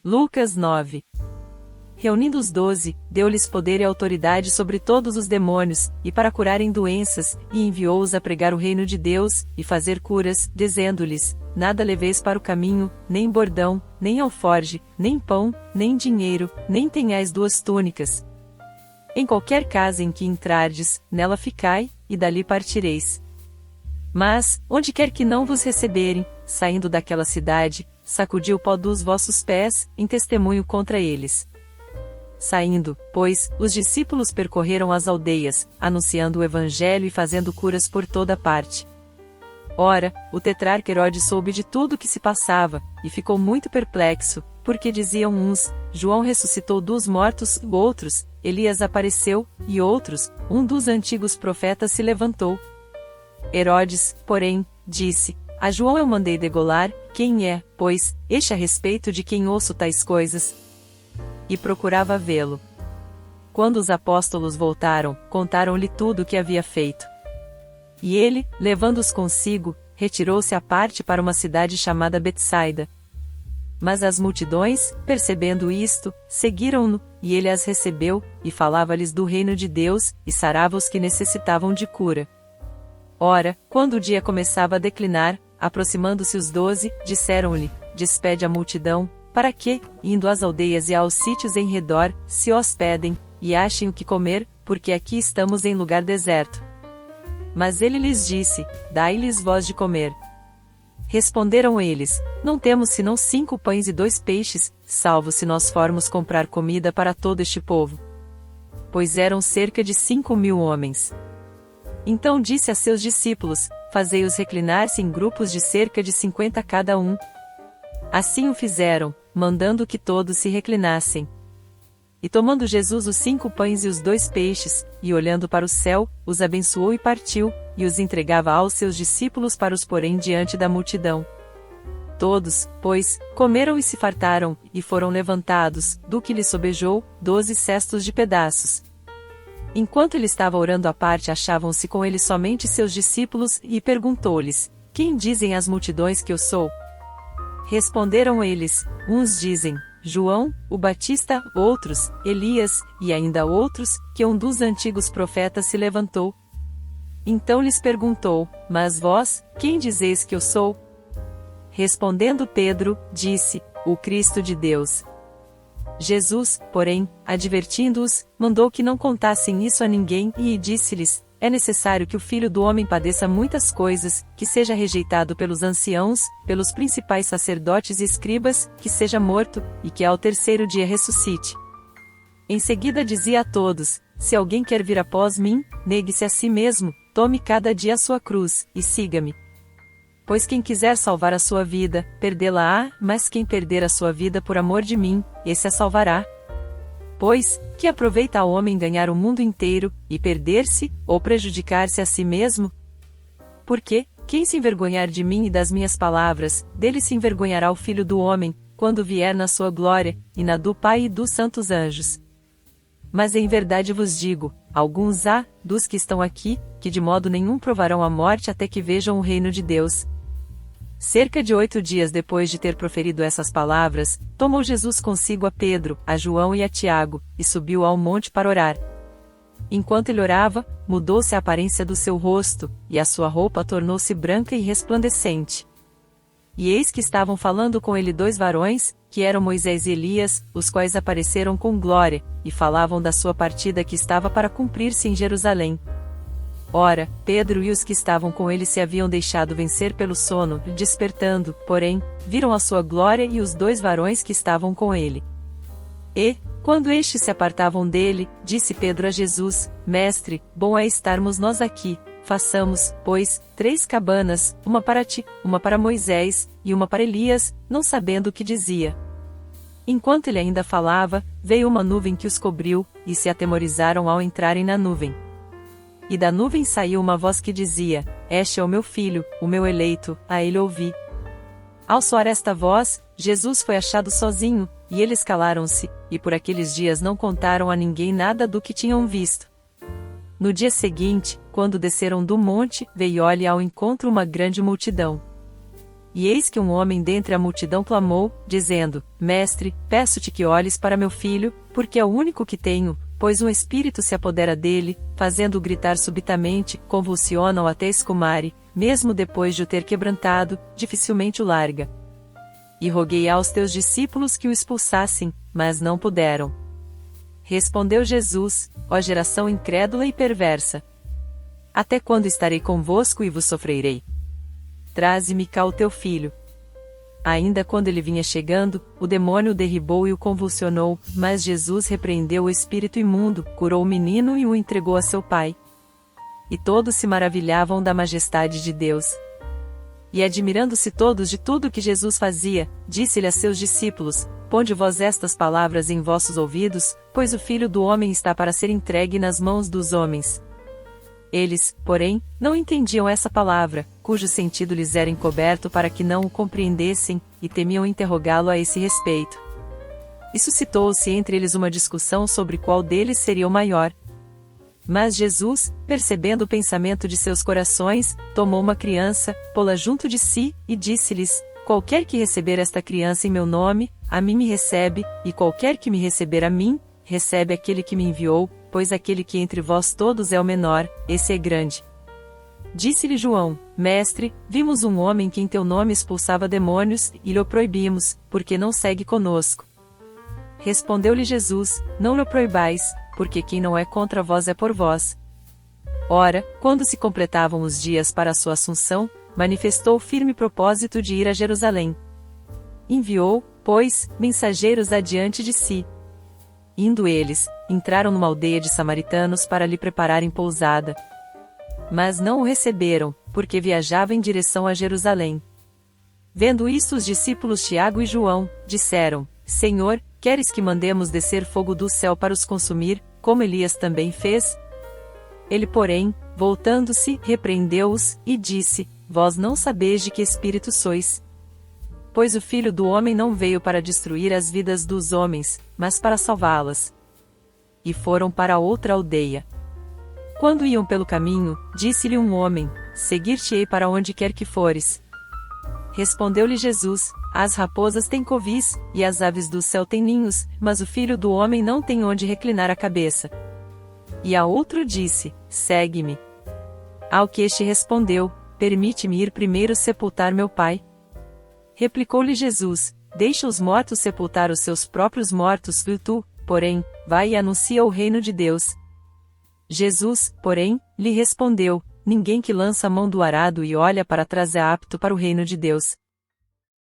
Lucas 9. Reunindo os 12, deu-lhes poder e autoridade sobre todos os demônios, e para curarem doenças, e enviou-os a pregar o reino de Deus, e fazer curas, dizendo-lhes: Nada leveis para o caminho, nem bordão, nem alforge, nem pão, nem dinheiro, nem tenhais 2 túnicas. Em qualquer casa em que entrardes, nela ficai, e dali partireis. Mas, onde quer que não vos receberem, saindo daquela cidade, sacudi o pó dos vossos pés, em testemunho contra eles. Saindo, pois, os discípulos percorreram as aldeias, anunciando o evangelho e fazendo curas por toda parte. Ora, o tetrarca Herodes soube de tudo o que se passava, e ficou muito perplexo, porque diziam uns: João ressuscitou dos mortos, outros, Elias apareceu, e outros, um dos antigos profetas se levantou. Herodes, porém, disse: A João eu mandei degolar, quem é, pois, este a respeito de quem ouço tais coisas? E procurava vê-lo. Quando os apóstolos voltaram, contaram-lhe tudo o que havia feito. E ele, levando-os consigo, retirou-se à parte para uma cidade chamada Betsaida. Mas as multidões, percebendo isto, seguiram-no, e ele as recebeu, e falava-lhes do reino de Deus, e sarava os que necessitavam de cura. Ora, quando o dia começava a declinar, aproximando-se os 12, disseram-lhe: Despede a multidão, para que, indo às aldeias e aos sítios em redor, se hospedem, e achem o que comer, porque aqui estamos em lugar deserto. Mas ele lhes disse: Dai-lhes vós de comer. Responderam eles: Não temos senão 5 pães e 2 peixes, salvo se nós formos comprar comida para todo este povo. Pois eram cerca de 5.000 homens. Então disse a seus discípulos: Fazei-os reclinar-se em grupos de cerca de 50 cada um. Assim o fizeram, mandando que todos se reclinassem. E tomando Jesus os 5 pães e os 2 peixes, e olhando para o céu, os abençoou e partiu, e os entregava aos seus discípulos para os porem diante da multidão. Todos, pois, comeram e se fartaram, e foram levantados, do que lhe sobejou, 12 cestos de pedaços. Enquanto ele estava orando à parte, achavam-se com ele somente seus discípulos, e perguntou-lhes: Quem dizem as multidões que eu sou? Responderam eles: Uns dizem, João, o Batista, outros, Elias, e ainda outros, que um dos antigos profetas se levantou. Então lhes perguntou: Mas vós, quem dizeis que eu sou? Respondendo Pedro, disse: O Cristo de Deus. Jesus, porém, advertindo-os, mandou que não contassem isso a ninguém, e disse-lhes: É necessário que o Filho do Homem padeça muitas coisas, que seja rejeitado pelos anciãos, pelos principais sacerdotes e escribas, que seja morto, e que ao 3º dia ressuscite. Em seguida dizia a todos: Se alguém quer vir após mim, negue-se a si mesmo, tome cada dia a sua cruz, e siga-me. Pois quem quiser salvar a sua vida, perdê-la-á, mas quem perder a sua vida por amor de mim, esse a salvará. Pois, que aproveita ao homem ganhar o mundo inteiro, e perder-se, ou prejudicar-se a si mesmo? Porque, quem se envergonhar de mim e das minhas palavras, dele se envergonhará o Filho do Homem, quando vier na sua glória, e na do Pai e dos santos anjos. Mas em verdade vos digo, alguns há, dos que estão aqui, que de modo nenhum provarão a morte até que vejam o reino de Deus. Cerca de 8 dias depois de ter proferido essas palavras, tomou Jesus consigo a Pedro, a João e a Tiago, e subiu ao monte para orar. Enquanto ele orava, mudou-se a aparência do seu rosto, e a sua roupa tornou-se branca e resplandecente. E eis que estavam falando com ele 2 varões, que eram Moisés e Elias, os quais apareceram com glória, e falavam da sua partida que estava para cumprir-se em Jerusalém. Ora, Pedro e os que estavam com ele se haviam deixado vencer pelo sono, despertando, porém, viram a sua glória e os 2 varões que estavam com ele. E, quando estes se apartavam dele, disse Pedro a Jesus: Mestre, bom é estarmos nós aqui, façamos, pois, 3 cabanas, uma para ti, uma para Moisés, e uma para Elias, não sabendo o que dizia. Enquanto ele ainda falava, veio uma nuvem que os cobriu, e se atemorizaram ao entrarem na nuvem. E da nuvem saiu uma voz que dizia: Este é o meu filho, o meu eleito, a ele ouvi. Ao soar esta voz, Jesus foi achado sozinho, e eles calaram-se, e por aqueles dias não contaram a ninguém nada do que tinham visto. No dia seguinte, quando desceram do monte, veio-lhe ao encontro uma grande multidão. E eis que um homem dentre a multidão clamou, dizendo: Mestre, peço-te que olhes para meu filho, porque é o único que tenho, pois um espírito se apodera dele, fazendo-o gritar subitamente, convulsiona-o até escumare, mesmo depois de o ter quebrantado, dificilmente o larga. E roguei aos teus discípulos que o expulsassem, mas não puderam. Respondeu Jesus: Ó geração incrédula e perversa! Até quando estarei convosco e vos sofrerei? Traze-me cá o teu filho. Ainda quando ele vinha chegando, o demônio o derribou e o convulsionou, mas Jesus repreendeu o espírito imundo, curou o menino e o entregou a seu pai. E todos se maravilhavam da majestade de Deus. E admirando-se todos de tudo que Jesus fazia, disse-lhe a seus discípulos: Ponde vós estas palavras em vossos ouvidos, pois o Filho do Homem está para ser entregue nas mãos dos homens. Eles, porém, não entendiam essa palavra, cujo sentido lhes era encoberto para que não o compreendessem, e temiam interrogá-lo a esse respeito. E suscitou-se entre eles uma discussão sobre qual deles seria o maior. Mas Jesus, percebendo o pensamento de seus corações, tomou uma criança, pô-la junto de si, e disse-lhes: Qualquer que receber esta criança em meu nome, a mim me recebe, e qualquer que me receber a mim, recebe aquele que me enviou, pois aquele que entre vós todos é o menor, esse é grande. Disse-lhe João: Mestre, vimos um homem que em teu nome expulsava demônios, e lhe o proibimos, porque não segue conosco. Respondeu-lhe Jesus: Não lhe proibais, porque quem não é contra vós é por vós. Ora, quando se completavam os dias para a sua assunção, manifestou o firme propósito de ir a Jerusalém. Enviou, pois, mensageiros adiante de si. Indo eles, entraram numa aldeia de samaritanos para lhe prepararem pousada. Mas não o receberam, porque viajava em direção a Jerusalém. Vendo isto, os discípulos Tiago e João disseram: Senhor, queres que mandemos descer fogo do céu para os consumir, como Elias também fez? Ele, porém, voltando-se, repreendeu-os, e disse: Vós não sabeis de que espírito sois. Pois o Filho do Homem não veio para destruir as vidas dos homens, mas para salvá-las. E foram para outra aldeia. Quando iam pelo caminho, disse-lhe um homem: Seguir-te-ei para onde quer que fores. Respondeu-lhe Jesus: As raposas têm covis, e as aves do céu têm ninhos, mas o Filho do Homem não tem onde reclinar a cabeça. E a outro disse: Segue-me. Ao que este respondeu: Permite-me ir primeiro sepultar meu pai. Replicou-lhe Jesus: Deixa os mortos sepultar os seus próprios mortos, e tu, porém, vai e anuncia o reino de Deus. Jesus, porém, lhe respondeu: Ninguém que lança a mão do arado e olha para trás é apto para o reino de Deus.